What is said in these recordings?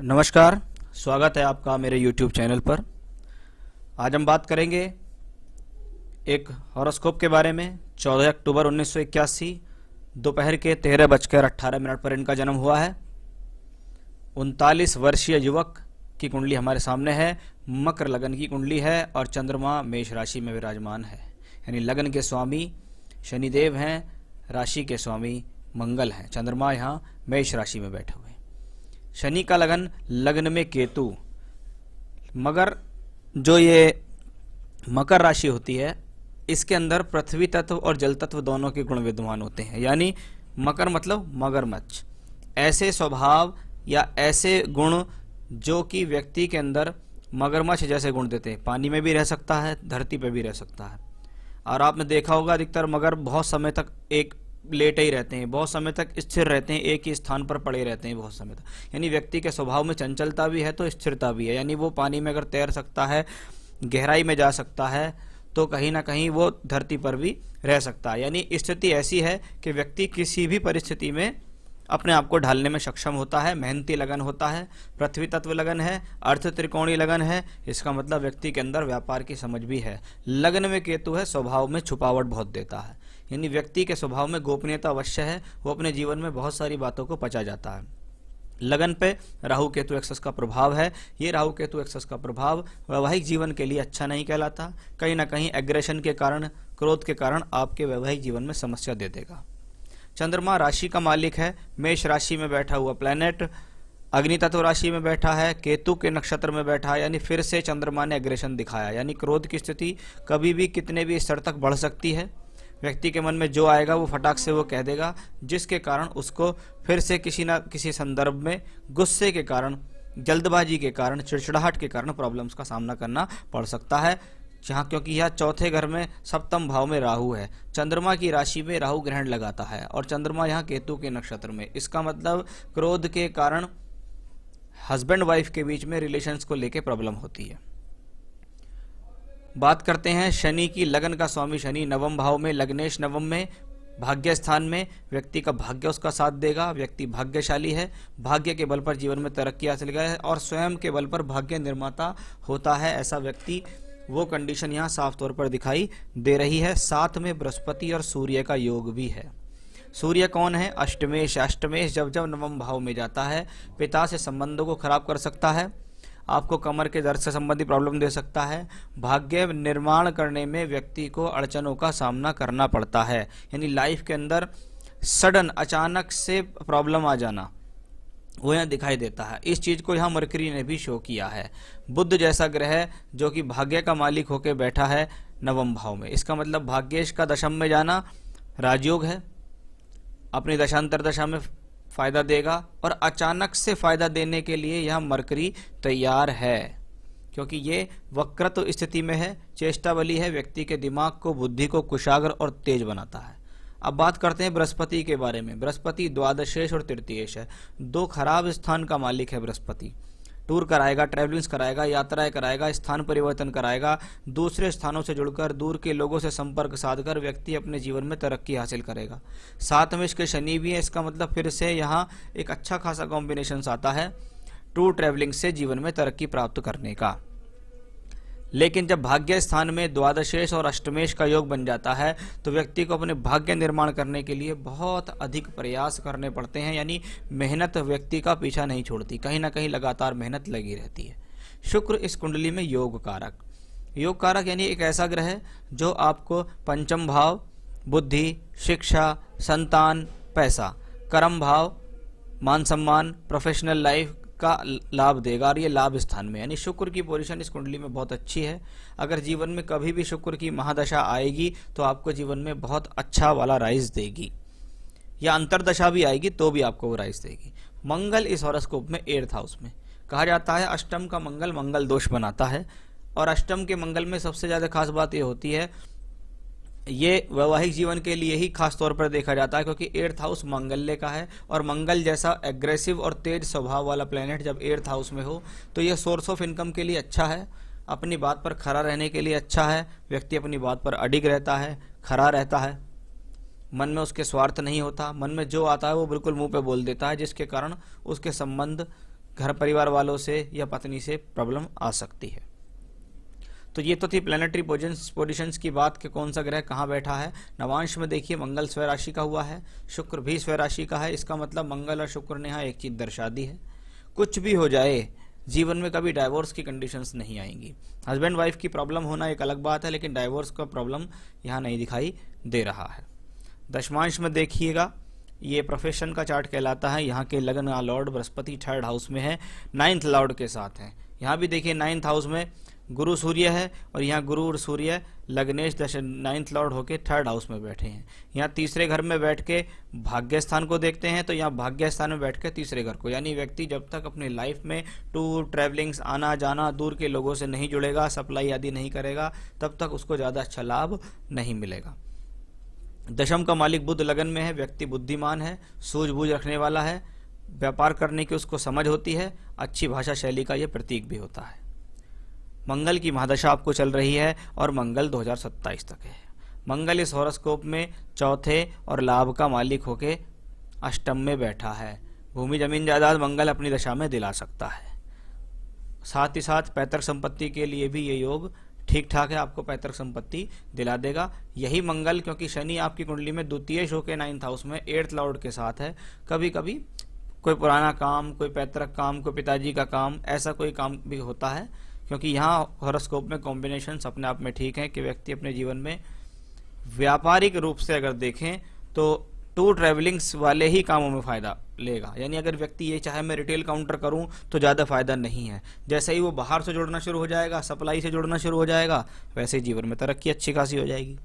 नमस्कार, स्वागत है आपका मेरे YouTube चैनल पर। आज हम बात करेंगे एक हॉरोस्कोप के बारे में। 14 अक्टूबर 1981 दोपहर के 13:18 पर इनका जन्म हुआ है। 39 वर्षीय युवक की कुंडली हमारे सामने है। मकर लगन की कुंडली है और चंद्रमा मेष राशि में विराजमान है। यानी लगन के स्वामी शनिदेव हैं, राशि के स्वामी मंगल हैं। चंद्रमा यहाँ मेष राशि में बैठे हुए हैं। शनि का लगन, लग्न में केतु। मगर जो ये मकर राशि होती है, इसके अंदर पृथ्वी तत्व और जल तत्व दोनों के गुण विद्यमान होते हैं। यानी मकर मतलब मगरमच्छ। ऐसे स्वभाव या ऐसे गुण जो कि व्यक्ति के अंदर मगरमच्छ जैसे गुण देते हैं। पानी में भी रह सकता है, धरती पे भी रह सकता है। और आपने देखा होगा अधिकतर मगर बहुत समय तक एक लेटे ही रहते हैं, बहुत समय तक स्थिर रहते हैं, एक ही स्थान पर पड़े रहते हैं बहुत समय तक। यानी व्यक्ति के स्वभाव में चंचलता भी है तो स्थिरता भी है। यानी वो पानी में अगर तैर सकता है, गहराई में जा सकता है, तो कहीं ना कहीं वो धरती पर भी रह सकता है। यानी स्थिति ऐसी है कि व्यक्ति किसी भी परिस्थिति में अपने आप को ढालने में सक्षम होता है। मेहनती लगन होता है, पृथ्वी तत्व लगन है, अर्थ त्रिकोणीय लगन है। इसका मतलब व्यक्ति के अंदर व्यापार की समझ भी है। लगन में केतु है, स्वभाव में छुपावट बहुत देता है। यानी व्यक्ति के स्वभाव में गोपनीयता अवश्य है। वो अपने जीवन में बहुत सारी बातों को पचा जाता है। लगन पे राहु केतु एक्सेस का प्रभाव है। ये राहु केतु एक्सेस का प्रभाव वैवाहिक जीवन के लिए अच्छा नहीं कहलाता। कहीं ना कहीं एग्रेशन के कारण, क्रोध के कारण आपके वैवाहिक जीवन में समस्या दे देगा। चंद्रमा राशि का मालिक है। मेष राशि में बैठा हुआ प्लैनेट अग्नि तत्व राशि में बैठा है, केतु के नक्षत्र में बैठा है। यानी फिर से चंद्रमा ने एग्रेशन दिखाया। यानी क्रोध की स्थिति कभी भी कितने भी स्तर तक बढ़ सकती है। व्यक्ति के मन में जो आएगा वो फटाक से वो कह देगा, जिसके कारण उसको फिर से किसी न किसी संदर्भ में गुस्से के कारण, जल्दबाजी के कारण, चिड़चिड़ाहट के कारण प्रॉब्लम्स का सामना करना पड़ सकता है। जहाँ क्योंकि यह चौथे घर में सप्तम भाव में राहु है। चंद्रमा की राशि में राहु ग्रहण लगाता है और चंद्रमा यहाँ केतु के नक्षत्र में। इसका मतलब क्रोध के कारण हस्बैंड वाइफ के बीच में रिलेशंस को लेके प्रॉब्लम होती है। बात करते हैं शनि की। लगन का स्वामी शनि नवम भाव में, लग्नेश नवम में, भाग्य स्थान में। व्यक्ति का भाग्य उसका साथ देगा। व्यक्ति भाग्यशाली है, भाग्य के बल पर जीवन में तरक्की हासिल किया है और स्वयं के बल पर भाग्य निर्माता होता है। ऐसा व्यक्ति, वो कंडीशन यहाँ साफ तौर पर दिखाई दे रही है। साथ में बृहस्पति और सूर्य का योग भी है। सूर्य कौन है? अष्टमेश। अष्टमेश जब जब नवम भाव में जाता है, पिता से संबंधों को खराब कर सकता है, आपको कमर के दर्द से संबंधी प्रॉब्लम दे सकता है। भाग्य निर्माण करने में व्यक्ति को अड़चनों का सामना करना पड़ता है। यानी लाइफ के अंदर सडन, अचानक से प्रॉब्लम आ जाना, वो यहाँ दिखाई देता है। इस चीज को यहाँ मरकरी ने भी शो किया है। बुध जैसा ग्रह जो कि भाग्य का मालिक होकर बैठा है नवम भाव में। इसका मतलब भाग्येश का दशम में जाना राजयोग है। अपनी दशांतर दशा में फायदा देगा और अचानक से फायदा देने के लिए यह मरकरी तैयार है, क्योंकि ये वक्रत्व स्थिति में है, चेष्टा बली है, व्यक्ति के दिमाग को, बुद्धि को कुशाग्र और तेज बनाता है। अब बात करते हैं बृहस्पति के बारे में। बृहस्पति द्वादशेश और तृतीयेश है। दो खराब स्थान का मालिक है बृहस्पति। टूर कराएगा, ट्रैवलिंग्स कराएगा, यात्राएं कराएगा, स्थान परिवर्तन कराएगा। दूसरे स्थानों से जुड़कर, दूर के लोगों से संपर्क साधकर व्यक्ति अपने जीवन में तरक्की हासिल करेगा। साथ में इसके शनि भी है। इसका मतलब फिर से यहाँ एक अच्छा खासा कॉम्बिनेशन आता है टूर ट्रैवलिंग से जीवन में तरक्की प्राप्त करने का। लेकिन जब भाग्य स्थान में द्वादशेश और अष्टमेश का योग बन जाता है तो व्यक्ति को अपने भाग्य निर्माण करने के लिए बहुत अधिक प्रयास करने पड़ते हैं। यानी मेहनत व्यक्ति का पीछा नहीं छोड़ती, कहीं ना कहीं लगातार मेहनत लगी रहती है। शुक्र इस कुंडली में योग कारक। योग कारक यानी एक ऐसा ग्रह है जो आपको पंचम भाव, बुद्धि, शिक्षा, संतान, पैसा, कर्म भाव, मान सम्मान, प्रोफेशनल लाइफ का लाभ देगा। और ये लाभ स्थान में, यानी शुक्र की पोजीशन इस कुंडली में बहुत अच्छी है। अगर जीवन में कभी भी शुक्र की महादशा आएगी तो आपको जीवन में बहुत अच्छा वाला राइज देगी, या अंतरदशा भी आएगी तो भी आपको वो राइज देगी। मंगल इस हॉरोस्कोप में 8th हाउस में। कहा जाता है अष्टम का मंगल मंगल दोष बनाता है। और अष्टम के मंगल में सबसे ज्यादा खास बात ये होती है, ये वैवाहिक जीवन के लिए ही खास तौर पर देखा जाता है, क्योंकि 8th हाउस मंगल्य का है। और मंगल जैसा एग्रेसिव और तेज स्वभाव वाला प्लेनेट जब 8th हाउस में हो तो ये सोर्स ऑफ इनकम के लिए अच्छा है, अपनी बात पर खरा रहने के लिए अच्छा है। व्यक्ति अपनी बात पर अडिग रहता है, खरा रहता है, मन में उसके स्वार्थ नहीं होता, मन में जो आता है वो बिल्कुल मुंह पे बोल देता है, जिसके कारण उसके संबंध घर परिवार वालों से या पत्नी से प्रॉब्लम आ सकती है। तो ये तो थी प्लैनेटरी पोजीशंस की बात कि कौन सा ग्रह कहाँ बैठा है। नवांश में देखिए मंगल स्वयं राशि का हुआ है, शुक्र भी स्वयं राशि का है। इसका मतलब मंगल और शुक्र ने यहाँ एक चीज दर्शा दी है, कुछ भी हो जाए जीवन में कभी डाइवोर्स की कंडीशंस नहीं आएंगी। हस्बैंड वाइफ की प्रॉब्लम होना एक अलग बात है, लेकिन डाइवोर्स का प्रॉब्लम यहाँ नहीं दिखाई दे रहा है। दशमांश में देखिएगा, ये प्रोफेशन का चार्ट कहलाता है। यहाँ के लग्न लॉर्ड बृहस्पति 3rd हाउस में है, 9th लॉर्ड के साथ है। यहाँ भी देखिए 9th हाउस में गुरु सूर्य है, और यहाँ गुरु और सूर्य लग्नेश 9th लॉर्ड होके 3rd हाउस में बैठे हैं। यहाँ तीसरे घर में बैठ के भाग्य स्थान को देखते हैं, तो यहाँ भाग्य स्थान में बैठ के तीसरे घर को, यानी व्यक्ति जब तक अपनी लाइफ में टूर ट्रैवलिंग्स आना जाना दूर के लोगों से नहीं जुड़ेगा, सप्लाई आदि नहीं करेगा, तब तक उसको ज़्यादा अच्छा लाभ नहीं मिलेगा। दशम का मालिक बुध लगन में है, व्यक्ति बुद्धिमान है, सूझबूझ रखने वाला है, व्यापार करने की उसको समझ होती है, अच्छी भाषा शैली का ये प्रतीक भी होता है। मंगल की महादशा आपको चल रही है और मंगल 2027 तक है। मंगल इस हॉरोस्कोप में चौथे और लाभ का मालिक होके अष्टम में बैठा है। भूमि जमीन जायदाद मंगल अपनी दशा में दिला सकता है। साथ ही साथ पैतृक संपत्ति के लिए भी ये योग ठीक ठाक है, आपको पैतृक संपत्ति दिला देगा। यही मंगल, क्योंकि शनि आपकी कुंडली में द्वितीय शो के 9th हाउस में 8th लॉर्ड के साथ है, कभी कभी कोई पुराना काम, कोई पैतृक काम, कोई पिताजी का काम, ऐसा कोई काम भी होता है। क्योंकि यहाँ हॉरोस्कोप में कॉम्बिनेशंस अपने आप में ठीक हैं कि व्यक्ति अपने जीवन में व्यापारिक रूप से अगर देखें तो टूर ट्रैवलिंग्स वाले ही कामों में फ़ायदा लेगा। यानी अगर व्यक्ति ये चाहे मैं रिटेल काउंटर करूं तो ज़्यादा फायदा नहीं है। जैसे ही वो बाहर से जुड़ना शुरू हो जाएगा, सप्लाई से जुड़ना शुरू हो जाएगा, वैसे ही जीवन में तरक्की अच्छी खासी हो जाएगी।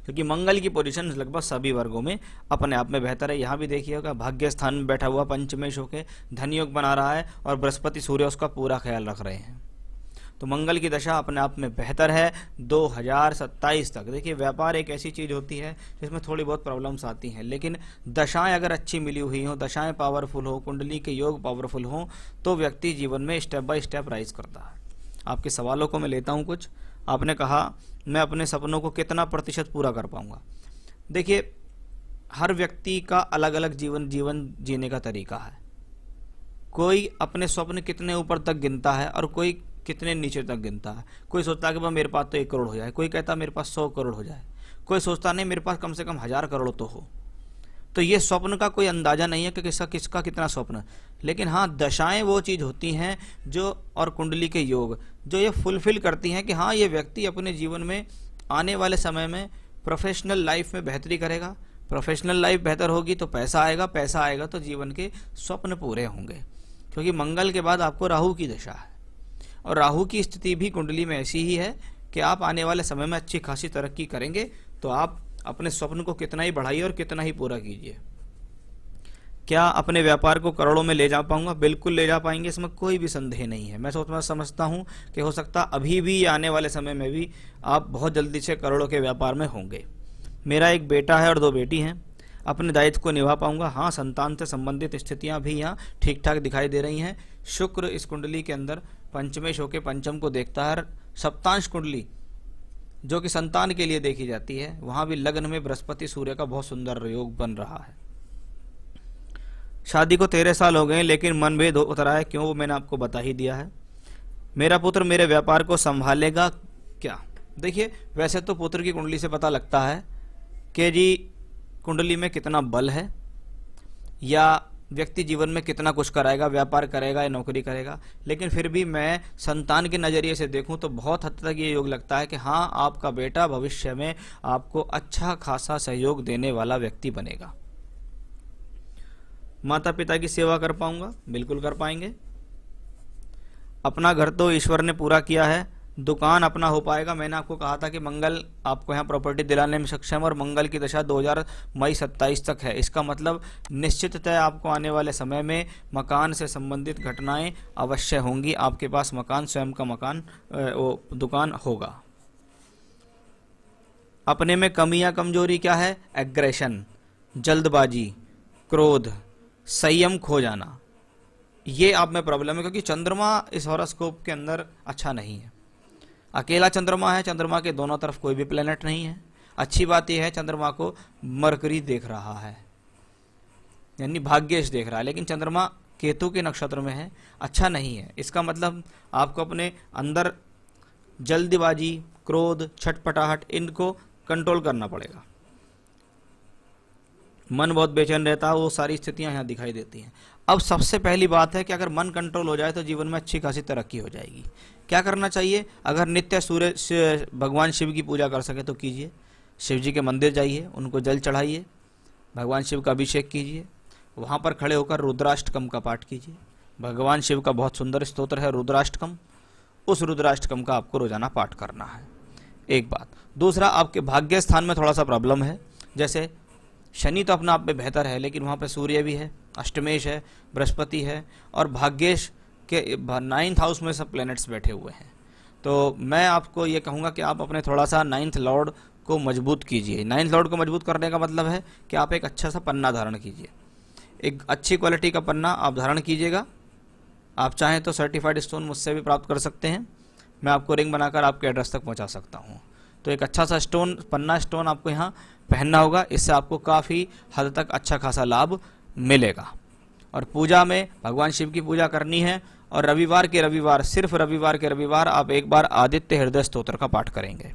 क्योंकि मंगल की पोजीशन लगभग सभी वर्गों में अपने आप में बेहतर है। यहाँ भी देखिएगा भाग्य स्थान में बैठा हुआ पंचमेश होकर धन योग बना रहा है, और बृहस्पति सूर्य उसका पूरा ख्याल रख रहे हैं। तो मंगल की दशा अपने आप में बेहतर है 2027 तक। देखिए व्यापार एक ऐसी चीज़ होती है जिसमें थोड़ी बहुत प्रॉब्लम्स आती हैं, लेकिन दशाएं अगर अच्छी मिली हुई हों, दशाएं पावरफुल हो, कुंडली के योग पावरफुल हों, तो व्यक्ति जीवन में स्टेप बाय स्टेप राइज करता है। आपके सवालों को मैं लेता हूं कुछ। आपने कहा मैं अपने सपनों को कितना प्रतिशत पूरा कर पाऊंगा। देखिए हर व्यक्ति का अलग अलग जीवन जीने का तरीका है। कोई अपने स्वप्न कितने ऊपर तक गिनता है और कोई कितने नीचे तक गिनता है। कोई सोचता है कि भाई मेरे पास तो 1 करोड़ हो जाए, कोई कहता है मेरे पास 100 करोड़ हो जाए, कोई सोचता नहीं मेरे पास कम से कम 1000 करोड़ तो हो। तो ये स्वप्न का कोई अंदाजा नहीं है कि किसका कितना स्वप्न। लेकिन हाँ, दशाएं वो चीज़ होती हैं जो, और कुंडली के योग जो ये फुलफिल करती हैं कि हाँ ये व्यक्ति अपने जीवन में आने वाले समय में प्रोफेशनल लाइफ में बेहतरी करेगा। प्रोफेशनल लाइफ बेहतर होगी तो पैसा आएगा, पैसा आएगा तो जीवन के स्वप्न पूरे होंगे। क्योंकि मंगल के बाद आपको राहु की दशा है, और राहु की स्थिति भी कुंडली में ऐसी ही है कि आप आने वाले समय में अच्छी खासी तरक्की करेंगे। तो आप अपने स्वप्न को कितना ही बढ़ाइए और कितना ही पूरा कीजिए। क्या अपने व्यापार को करोड़ों में ले जा पाऊंगा? बिल्कुल ले जा पाएंगे, इसमें कोई भी संदेह नहीं है। मैं समझता हूं कि हो सकता अभी भी आने वाले समय में भी आप बहुत जल्दी से करोड़ों के व्यापार में होंगे। मेरा एक बेटा है और 2 बेटी हैं। अपने दायित्व को निभा पाऊंगा। हाँ, संतान से संबंधित स्थितियां भी यहाँ ठीक ठाक दिखाई दे रही हैं। शुक्र इस कुंडली के अंदर पंचमेश होकर पंचम को देखता है। सप्तांश कुंडली जो कि संतान के लिए देखी जाती है, वहां भी लग्न में बृहस्पति सूर्य का बहुत सुंदर योग बन रहा है। शादी को 13 साल हो गए, लेकिन मनभेद उतरा है। क्यों? वो मैंने आपको बता ही दिया है। मेरा पुत्र मेरे व्यापार को संभालेगा क्या? देखिए वैसे तो पुत्र की कुंडली से पता लगता है कि जी कुंडली में कितना बल है, या व्यक्ति जीवन में कितना कुछ कराएगा, व्यापार करेगा या नौकरी करेगा। लेकिन फिर भी मैं संतान के नज़रिए से देखूं तो बहुत हद तक ये योग लगता है कि हाँ, आपका बेटा भविष्य में आपको अच्छा खासा सहयोग देने वाला व्यक्ति बनेगा। माता पिता की सेवा कर पाऊंगा? बिल्कुल कर पाएंगे। अपना घर तो ईश्वर ने पूरा किया है, दुकान अपना हो पाएगा। मैंने आपको कहा था कि मंगल आपको यहाँ प्रॉपर्टी दिलाने में सक्षम, और मंगल की दशा 2000 मई 27 तक है। इसका मतलब निश्चिततः आपको आने वाले समय में मकान से संबंधित घटनाएं अवश्य होंगी। आपके पास मकान, स्वयं का मकान, वो दुकान होगा। अपने में कमी या कमजोरी क्या है? एग्रेशन, जल्दबाजी, क्रोध, संयम खो जाना, ये आप में प्रॉब्लम है। क्योंकि चंद्रमा इस हॉरोस्कोप के अंदर अच्छा नहीं है। अकेला चंद्रमा है, चंद्रमा के दोनों तरफ कोई भी प्लेनेट नहीं है। अच्छी बात यह है चंद्रमा को मरकरी देख रहा है, यानी भाग्येश देख रहा है। लेकिन चंद्रमा केतु के नक्षत्र में है, अच्छा नहीं है। इसका मतलब आपको अपने अंदर जल्दबाजी, क्रोध, छटपटाहट, इनको कंट्रोल करना पड़ेगा। मन बहुत बेचैन रहता है, वो सारी स्थितियां यहाँ दिखाई देती हैं। अब सबसे पहली बात है कि अगर मन कंट्रोल हो जाए तो जीवन में अच्छी खासी तरक्की हो जाएगी। क्या करना चाहिए? अगर नित्य सूर्य भगवान शिव की पूजा कर सके तो कीजिए। शिव जी के मंदिर जाइए, उनको जल चढ़ाइए, भगवान शिव का अभिषेक कीजिए, वहाँ पर खड़े होकर रुद्राष्टकम का पाठ कीजिए। भगवान शिव का बहुत सुंदर स्तोत्र है रुद्राष्टकम, उस रुद्राष्टकम का आपको रोजाना पाठ करना है, एक बात। दूसरा, आपके भाग्य स्थान में थोड़ा सा प्रॉब्लम है। जैसे शनि तो अपना आप में बेहतर है, लेकिन वहाँ पे सूर्य भी है, अष्टमेश है, बृहस्पति है, और भाग्येश के 9th हाउस में सब प्लैनेट्स बैठे हुए हैं। तो मैं आपको ये कहूँगा कि आप अपने थोड़ा सा 9th लॉर्ड को मजबूत कीजिए। 9th लॉर्ड को मजबूत करने का मतलब है कि आप एक अच्छा सा पन्ना धारण कीजिए, एक अच्छी क्वालिटी का पन्ना आप धारण कीजिएगा। आप चाहें तो सर्टिफाइड स्टोन मुझसे भी प्राप्त कर सकते हैं, मैं आपको रिंग बनाकर आपके एड्रेस तक पहुंचा सकता हूं। तो एक अच्छा सा स्टोन, पन्ना स्टोन आपको यहाँ पहनना होगा, इससे आपको काफ़ी हद तक अच्छा खासा लाभ मिलेगा। और पूजा में भगवान शिव की पूजा करनी है, और रविवार के रविवार, सिर्फ रविवार के रविवार आप एक बार आदित्य हृदय स्तोत्र का पाठ करेंगे,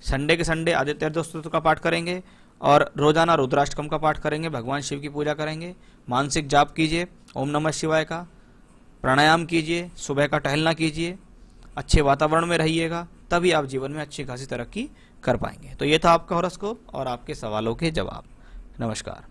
संडे के संडे आदित्य हृदय स्तोत्र का पाठ करेंगे, और रोजाना रुद्राष्टकम का पाठ करेंगे, भगवान शिव की पूजा करेंगे, मानसिक जाप कीजिए ओम नमः शिवाय का, प्राणायाम कीजिए, सुबह का टहलना कीजिए, अच्छे वातावरण में रहिएगा, तभी आप जीवन में अच्छी खासी तरक्की कर पाएंगे। तो ये था आपका हॉरोस्कोप और आपके सवालों के जवाब। नमस्कार।